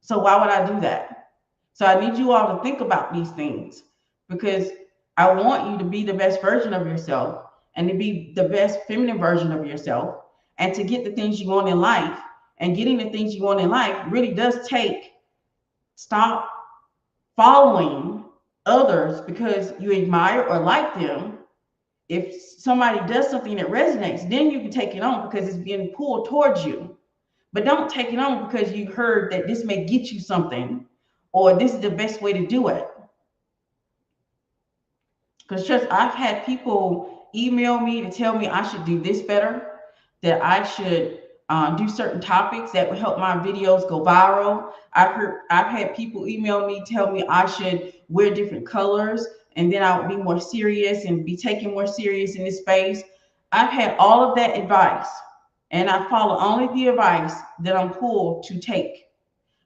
So why would I do that? So I need you all to think about these things, because I want you to be the best version of yourself and to be the best feminine version of yourself and to get the things you want in life. And getting the things you want in life really does take stop following others because you admire or like them. If somebody does something that resonates, then you can take it on because it's being pulled towards you. But don't take it on because you heard that this may get you something or this is the best way to do it. Because just I've had people email me to tell me I should do this better, that I should do certain topics that would help my videos go viral. I've had people email me, tell me I should wear different colors, and then I would be more serious and be taken more serious in this space. I've had all of that advice, and I follow only the advice that I'm pulled to take,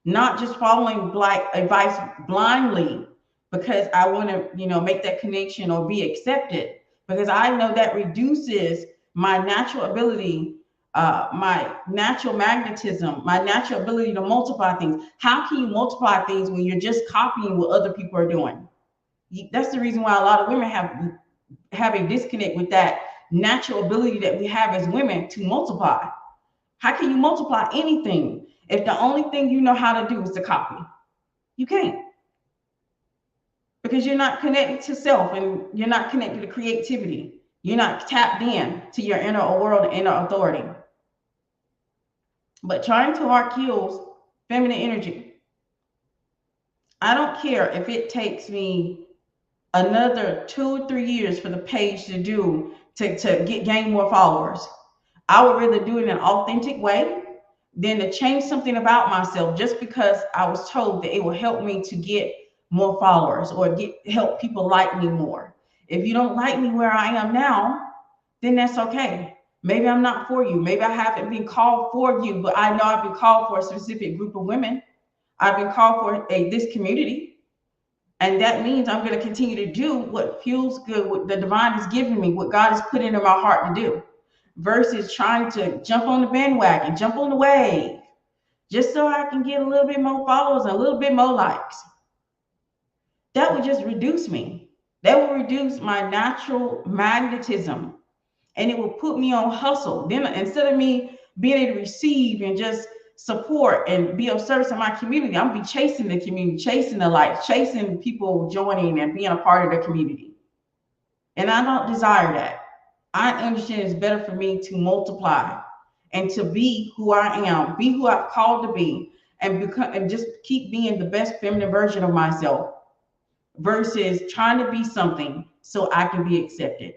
not just following black advice blindly because I want to, make that connection or be accepted, because I know that reduces my natural ability, my natural magnetism, my natural ability to multiply things. How can you multiply things when you're just copying what other people are doing? That's the reason why a lot of women have a disconnect with that natural ability that we have as women to multiply. How can you multiply anything if the only thing you know how to do is to copy? You can't, because you're not connected to self and you're not connected to creativity. You're not tapped in to your inner world and inner authority. But trying too hard kills feminine energy. I don't care if it takes me another 2 or 3 years for the page to gain more followers. I would rather do it in an authentic way than to change something about myself just because I was told that it will help me to get more followers or help people like me more. If you don't like me where I am now, then that's okay. Maybe I'm not for you. Maybe I haven't been called for you, but I know I've been called for a specific group of women. I've been called for this community. And that means I'm going to continue to do what feels good, what the divine has given me, what God has put into my heart to do, versus trying to jump on the bandwagon, jump on the wave, just so I can get a little bit more followers and a little bit more likes. That would just reduce me. That would reduce my natural magnetism, and it will put me on hustle. Then instead of me being able to receive and just support and be of service to my community, I'm gonna be chasing the community, chasing the light, chasing people joining and being a part of the community. And I don't desire that. I understand it's better for me to multiply and to be who I am, be who I've called to be, and just keep being the best feminine version of myself versus trying to be something so I can be accepted.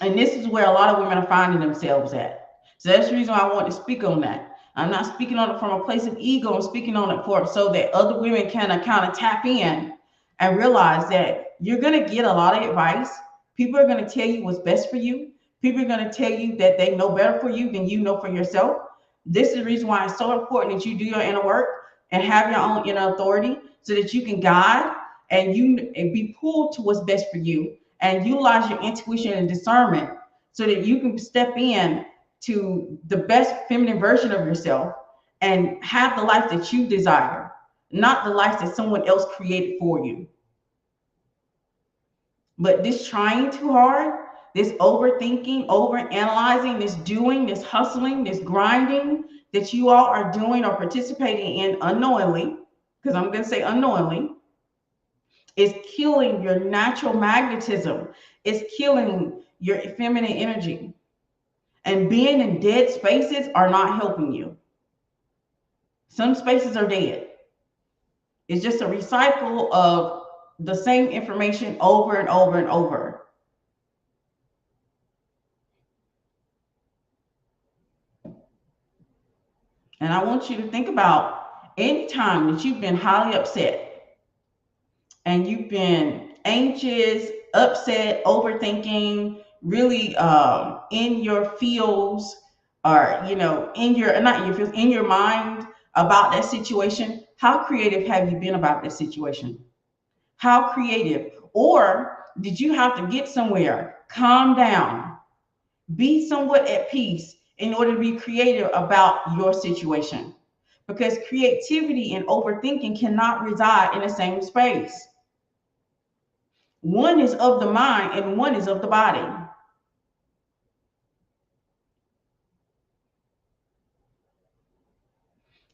And this is where a lot of women are finding themselves at. So that's the reason why I want to speak on that. I'm not speaking on it from a place of ego. I'm speaking on it so that other women can kind of tap in and realize that you're going to get a lot of advice. People are going to tell you what's best for you. People are going to tell you that they know better for you than you know for yourself. This is the reason why it's so important that you do your inner work and have your own inner authority so that you can guide and be pulled to what's best for you and utilize your intuition and discernment so that you can step in to the best feminine version of yourself and have the life that you desire, not the life that someone else created for you. But this trying too hard, this overthinking, overanalyzing, this doing, this hustling, this grinding that you all are doing or participating in unknowingly, because I'm going to say unknowingly, is killing your natural magnetism. It's killing your feminine energy. And being in dead spaces are not helping you. Some spaces are dead. It's just a recycle of the same information over and over and over. And I want you to think about any time that you've been highly upset and you've been anxious, upset, overthinking, really in your feels, or in your not in your feels, in your mind about that situation, how creative have you been about that situation? How creative? Or did you have to get somewhere, calm down, be somewhat at peace in order to be creative about your situation? Because creativity and overthinking cannot reside in the same space. One is of the mind and one is of the body.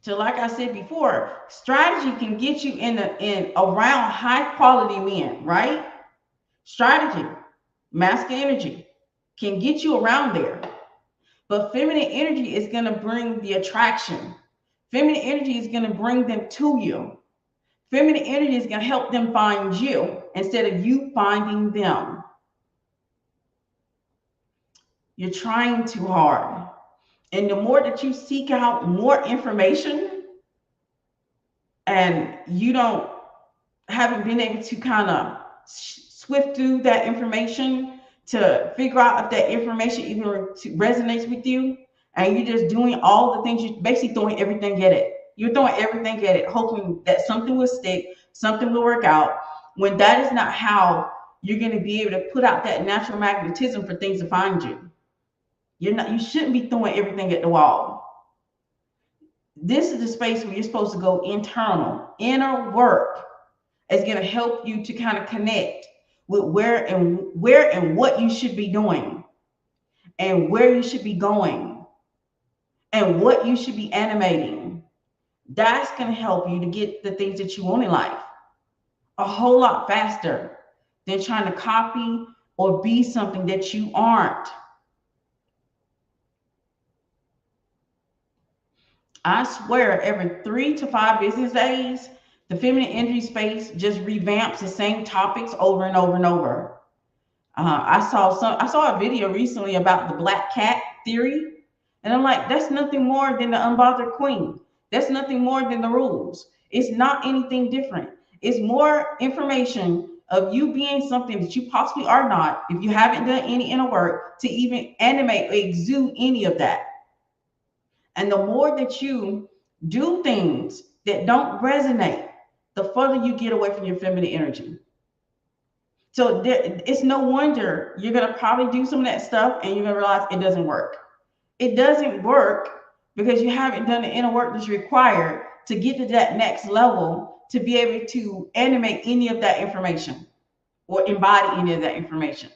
So, like I said before, strategy can get you in around high quality men, right? Strategy, masculine energy can get you around there. But feminine energy is going to bring the attraction. Feminine energy is going to bring them to you. Feminine energy is going to help them find you instead of you finding them. You're trying too hard. And the more that you seek out more information and you haven't been able to kind of swift through that information to figure out if that information even resonates with you, and you're just doing all the things, you're basically throwing everything at it. You're throwing everything at it, hoping that something will stick, something will work out, when that is not how you're going to be able to put out that natural magnetism for things to find you. You shouldn't be throwing everything at the wall. This is the space where you're supposed to go internal. Inner work is going to help you to kind of connect with where and what you should be doing, and where you should be going, and what you should be animating. That's going to help you to get the things that you want in life a whole lot faster than trying to copy or be something that you aren't. I swear, every 3 to 5 business days, the feminine energy space just revamps the same topics over and over and over. I saw a video recently about the black cat theory, and I'm like, that's nothing more than the unbothered queen. That's nothing more than the rules. It's not anything different. It's more information of you being something that you possibly are not, if you haven't done any inner work to even animate or exude any of that. And the more that you do things that don't resonate, the further you get away from your feminine energy. So it's no wonder you're going to probably do some of that stuff and you're going to realize it doesn't work. It doesn't work because you haven't done the inner work that's required to get to that next level to be able to animate any of that information or embody any of that information.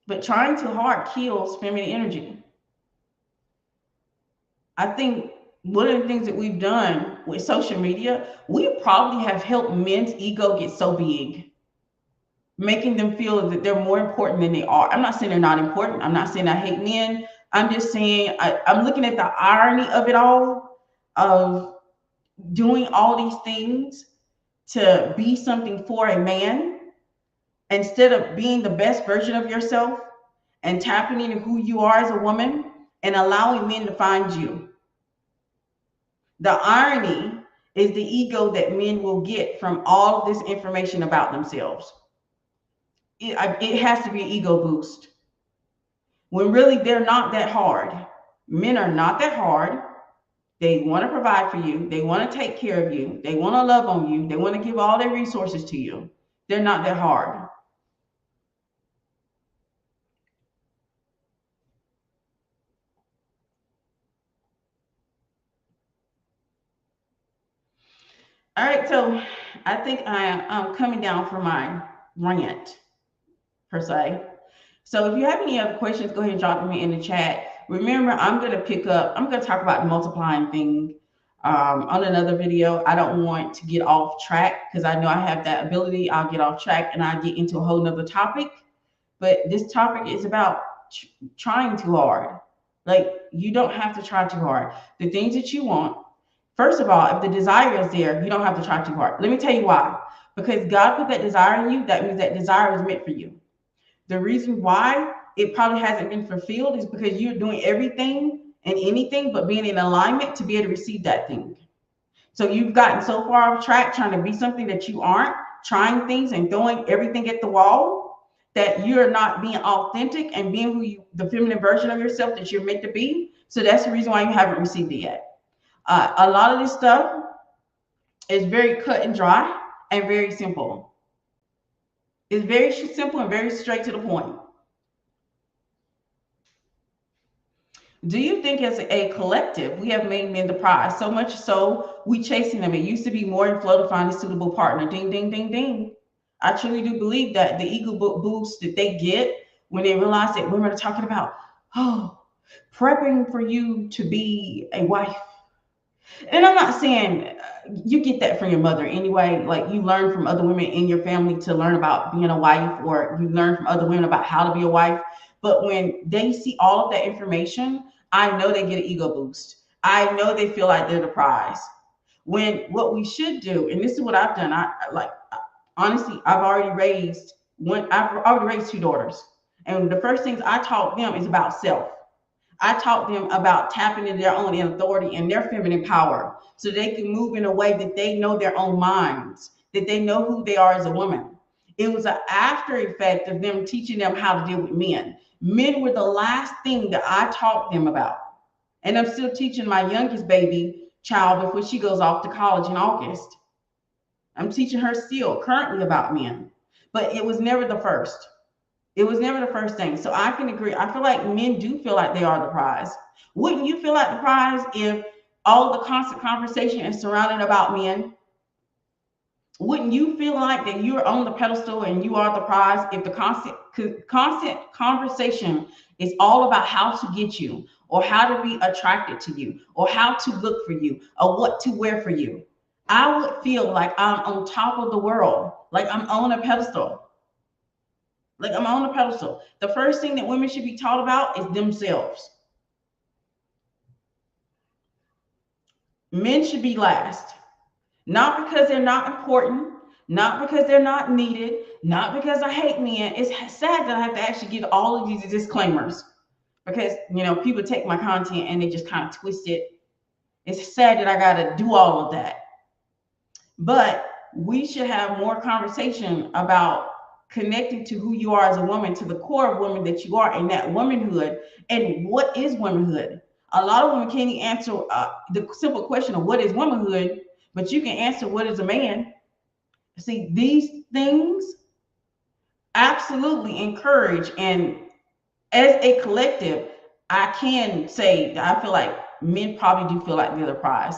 But trying too hard kills feminine energy. I think one of the things that we've done with social media, we probably have helped men's ego get so big, making them feel that they're more important than they are. I'm not saying they're not important. I'm not saying I hate men. I'm just saying I'm looking at the irony of it all, of doing all these things to be something for a man instead of being the best version of yourself and tapping into who you are as a woman and allowing men to find you. The irony is the ego that men will get from all of this information about themselves. It has to be an ego boost. When really they're not that hard. Men are not that hard. They want to provide for you. They want to take care of you. They want to love on you. They want to give all their resources to you. They're not that hard. All right, so I think I'm coming down for my rant, per se. So if you have any other questions, go ahead and drop them in the chat. Remember, I'm going to talk about the multiplying thing on another video. I don't want to get off track because I know I have that ability. I'll get off track and I'll get into a whole nother topic. But this topic is about trying too hard. Like, you don't have to try too hard. The things that you want, first of all, if the desire is there, you don't have to try too hard. Let me tell you why. Because God put that desire in you, that means that desire is meant for you. The reason why it probably hasn't been fulfilled is because you're doing everything and anything but being in alignment to be able to receive that thing. So you've gotten so far off track trying to be something that you aren't, trying things and throwing everything at the wall, that you're not being authentic and being who you, the feminine version of yourself that you're meant to be. So that's the reason why you haven't received it yet. A lot of this stuff is very cut and dry and very simple. It's very simple and very straight to the point. Do you think as a collective, we have made men the prize? So much so, we chasing them. It used to be more in flow to find a suitable partner. Ding, ding, ding, ding. I truly do believe that the ego boost that they get when they realize that women are talking about, oh, prepping for you to be a wife. And I'm not saying you get that from your mother anyway. Like you learn from other women in your family to learn about being a wife, or you learn from other women about how to be a wife. But when they see all of that information, I know they get an ego boost. I know they feel like they're the prize. When what we should do, and this is what I've done, honestly, I've already raised two daughters. And the first things I taught them is about self. I taught them about tapping into their own authority and their feminine power so they can move in a way that they know their own minds, that they know who they are as a woman. It was an after effect of them teaching them how to deal with men. Men were the last thing that I taught them about. And I'm still teaching my youngest baby child before she goes off to college in August. I'm teaching her still currently about men, but it was never the first. It was never the first thing. So I can agree. I feel like men do feel like they are the prize. Wouldn't you feel like the prize if all the constant conversation is surrounded about men? Wouldn't you feel like that you're on the pedestal and you are the prize if the constant conversation is all about how to get you, or how to be attracted to you, or how to look for you, or what to wear for you? I would feel like I'm on top of the world, like I'm on a pedestal. Like I'm on a pedestal. The first thing that women should be taught about is themselves. Men should be last. Not because they're not important, not because they're not needed, not because I hate men. It's sad that I have to actually give all of these disclaimers because, people take my content and they just kind of twist it. It's sad that I got to do all of that. But we should have more conversation about connecting to who you are as a woman, to the core of woman that you are, and that womanhood. And what is womanhood? A lot of women can't answer the simple question of what is womanhood, but you can answer what is a man. See, these things absolutely encourage, and as a collective, I can say that I feel like men probably do feel like they're the prize.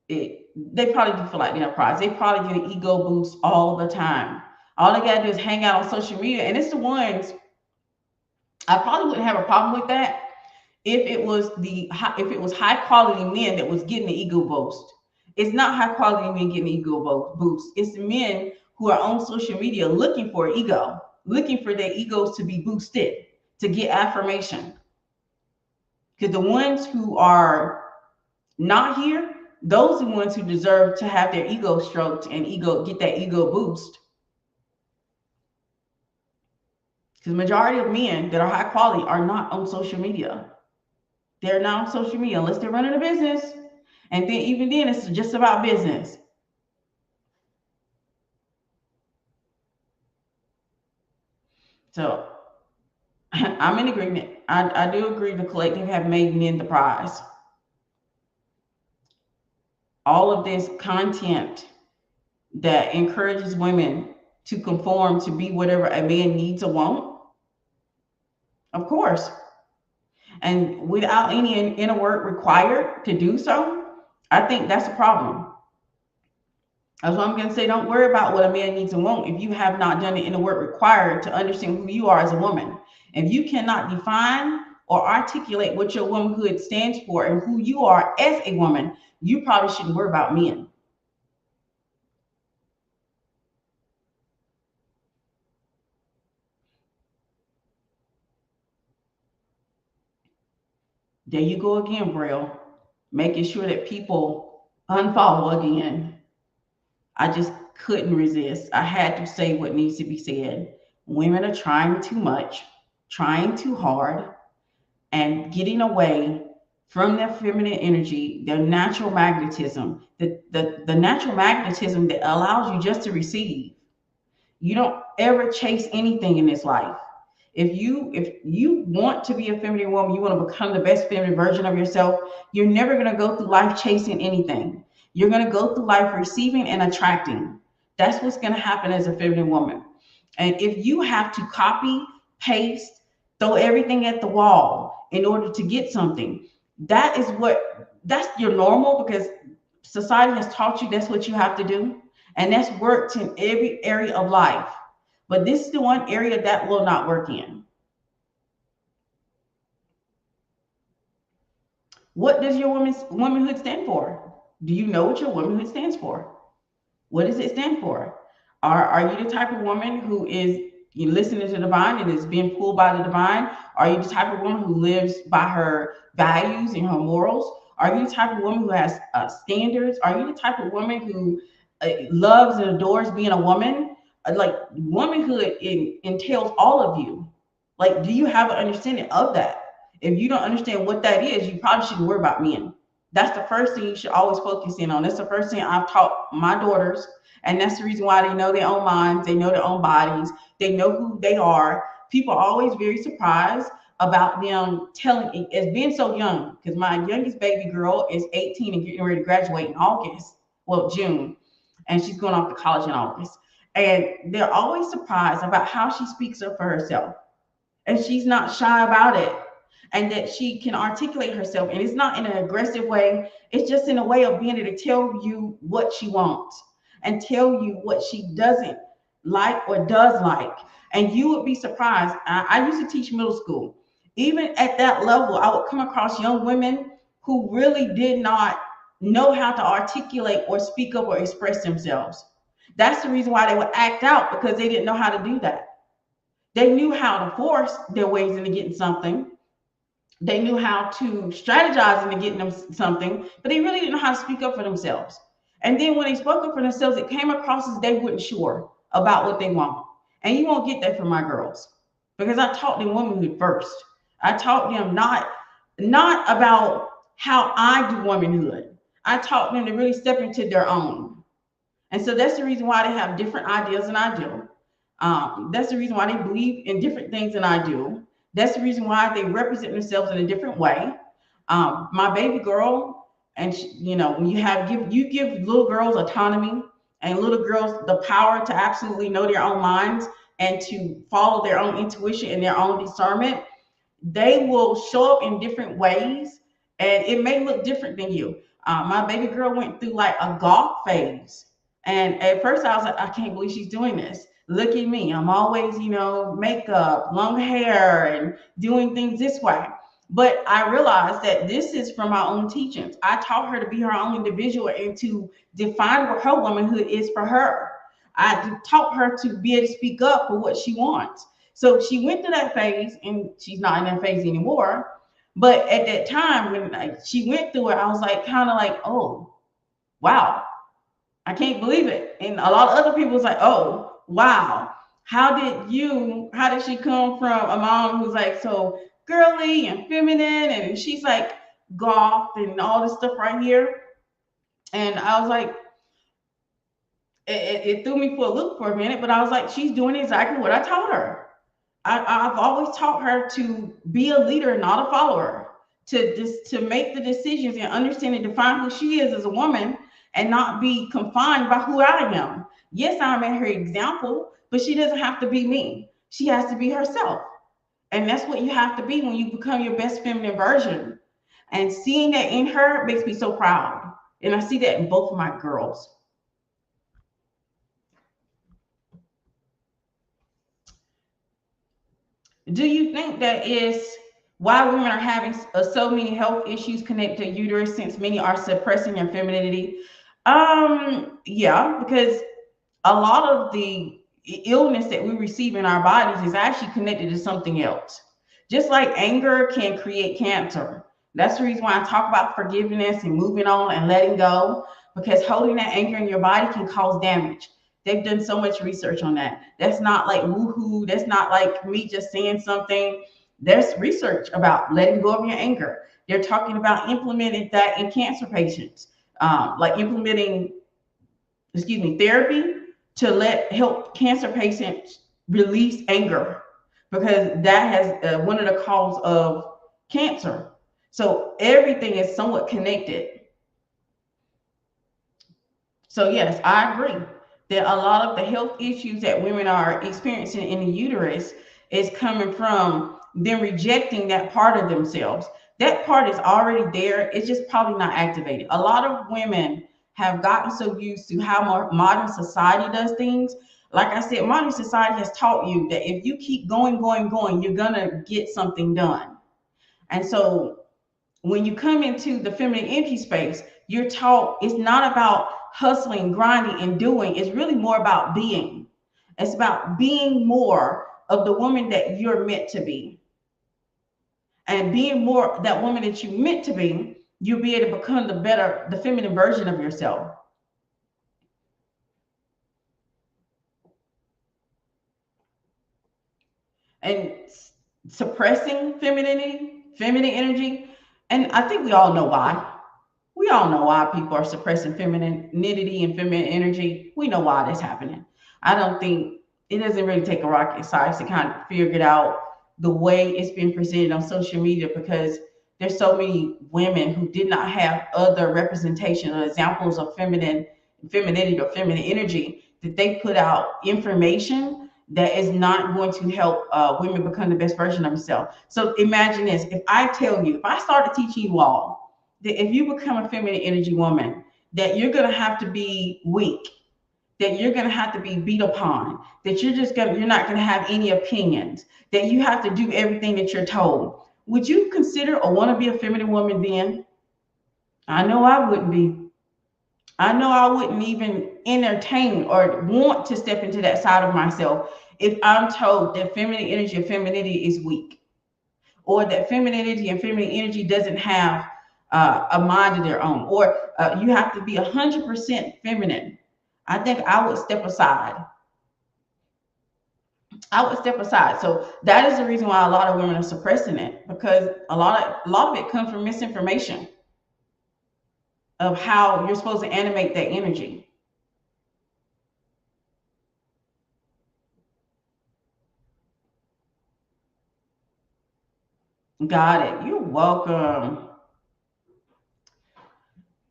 They probably do feel like they're a prize. They probably get an ego boost all the time. All they gotta do is hang out on social media, and it's the ones. I probably wouldn't have a problem with that if it was high quality men that was getting the ego boost. It's not high quality men getting the ego boost. It's the men who are on social media looking for ego, looking for their egos to be boosted, to get affirmation. Because the ones who are not here, those are the ones who deserve to have their ego stroked and get that ego boost. Because the majority of men that are high quality are not on social media. They're not on social media unless they're running a business. And then even then, it's just about business. So I'm in agreement. I do agree the collective have made men the prize. All of this content that encourages women to conform to be whatever a man needs or wants, of course. And without any inner work required to do so, I think that's a problem. That's what I'm going to say. Don't worry about what a man needs and wants if you have not done the inner work required to understand who you are as a woman. If you cannot define or articulate what your womanhood stands for and who you are as a woman, you probably shouldn't worry about men. There you go again, Braille, making sure that people unfollow again. I just couldn't resist. I had to say what needs to be said. Women are trying too much, trying too hard, and getting away from their feminine energy, their natural magnetism, the natural magnetism that allows you just to receive. You don't ever chase anything in this life. If you want to be a feminine woman, you want to become the best feminine version of yourself, you're never going to go through life chasing anything. You're going to go through life receiving and attracting. That's what's going to happen as a feminine woman. And if you have to copy, paste, throw everything at the wall in order to get something, that's your normal, because society has taught you that's what you have to do. And that's worked in every area of life. But this is the one area that will not work in. What does your womanhood stand for? Do you know what your womanhood stands for? What does it stand for? Are you the type of woman who is listening to the divine and is being pulled by the divine? Are you the type of woman who lives by her values and her morals? Are you the type of woman who has standards? Are you the type of woman who loves and adores being a woman? Like, womanhood entails all of you. Like, do you have an understanding of that? If you don't understand what that is, you probably shouldn't worry about men. That's the first thing you should always focus in on. That's the first thing I've taught my daughters. And that's the reason why they know their own minds. They know their own bodies. They know who they are. People are always very surprised about them telling, as being so young, because my youngest baby girl is 18 and getting ready to graduate in August, well, June, and she's going off to college in August. And they're always surprised about how she speaks up for herself. And she's not shy about it. And that she can articulate herself. And it's not in an aggressive way. It's just in a way of being able to tell you what she wants and tell you what she doesn't like or does like. And you would be surprised. I used to teach middle school. Even at that level, I would come across young women who really did not know how to articulate or speak up or express themselves. That's the reason why they would act out, because they didn't know how to do that. They knew how to force their ways into getting something. They knew how to strategize into getting them something, but they really didn't know how to speak up for themselves. And then when they spoke up for themselves, it came across as they weren't sure about what they want. And you won't get that from my girls, because I taught them womanhood first. I taught them not about how I do womanhood. I taught them to really step into their own. And so that's the reason why they have different ideas than I do. That's the reason why they believe in different things than I do. That's the reason why they represent themselves in a different way. My baby girl, and when you give little girls autonomy and little girls the power to absolutely know their own minds and to follow their own intuition and their own discernment, they will show up in different ways, and it may look different than you. My baby girl went through like a goth phase. And at first I was like, I can't believe she's doing this. Look at me. I'm always, makeup, long hair, and doing things this way. But I realized that this is from my own teachings. I taught her to be her own individual and to define what her womanhood is for her. I taught her to be able to speak up for what she wants. So she went through that phase, and she's not in that phase anymore. But at that time, when she went through it, I was like, kind of like, oh, wow, I can't believe it. And a lot of other people was like, oh, wow, how did she come from a mom who's like so girly and feminine, and she's like goth and all this stuff right here? And I was like, it threw me for a loop for a minute, but I was like, she's doing exactly what I taught her. I've always taught her to be a leader, not a follower, to make the decisions and understand and define who she is as a woman and not be confined by who I am. Yes, I'm at her example, but she doesn't have to be me. She has to be herself. And that's what you have to be when you become your best feminine version. And seeing that in her makes me so proud. And I see that in both of my girls. Do you think that is why women are having so many health issues connected to uterus, since many are suppressing their femininity? Yeah, because a lot of the illness that we receive in our bodies is actually connected to something else. Just like anger can create cancer. That's the reason why I talk about forgiveness and moving on and letting go, because holding that anger in your body can cause damage. They've done so much research on that. That's not like woohoo. That's not like me just saying something. There's research about letting go of your anger. They're talking about implementing that in cancer patients, like implementing, therapy to help cancer patients release anger, because that has one of the causes of cancer. So everything is somewhat connected. So yes, I agree that a lot of the health issues that women are experiencing in the uterus is coming from them rejecting that part of themselves. That part is already there. It's just probably not activated. A lot of women have gotten so used to how modern society does things. Like I said, modern society has taught you that if you keep going, you're gonna get something done. And so when you come into the feminine energy space, you're taught it's not about hustling, grinding, and doing. It's really more about being. It's about being more of the woman that you're meant to be. And being more that woman that you're meant to be, you'll be able to become the feminine version of yourself. And suppressing feminine energy, and I think we all know why. We all know why people are suppressing femininity and feminine energy. We know why that's happening. I don't think it doesn't really take a rocket science to kind of figure it out the way it's been presented on social media, because there's so many women who did not have other representation or examples of femininity or feminine energy, that they put out information that is not going to help women become the best version of themselves. So imagine this: if I started teaching you all that if you become a feminine energy woman, that you're going to have to be weak, that you're going to have to be beat upon, that you're not going to have any opinions, that you have to do everything that you're told. Would you consider or want to be a feminine woman then? I know I wouldn't be. I know I wouldn't even entertain or want to step into that side of myself if I'm told that feminine energy or femininity is weak, or that femininity and feminine energy doesn't have a mind of their own, or you have to be 100% feminine. I think I would step aside. So that is the reason why a lot of women are suppressing it, because a lot of it comes from misinformation of how you're supposed to animate that energy. Got it. You're welcome.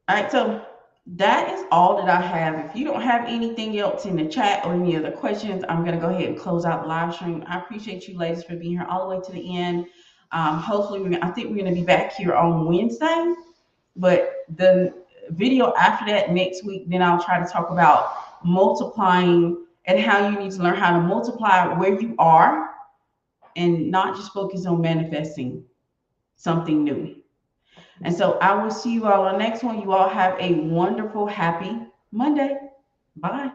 All right, so that is all that I have. If you don't have anything else in the chat or any other questions, I'm going to go ahead and close out the live stream. I appreciate you ladies for being here all the way to the end. Hopefully, I think we're going to be back here on Wednesday, but the video after that next week, then I'll try to talk about multiplying and how you need to learn how to multiply where you are and not just focus on manifesting something new. And so I will see you all on the next one. You all have a wonderful, happy Monday. Bye.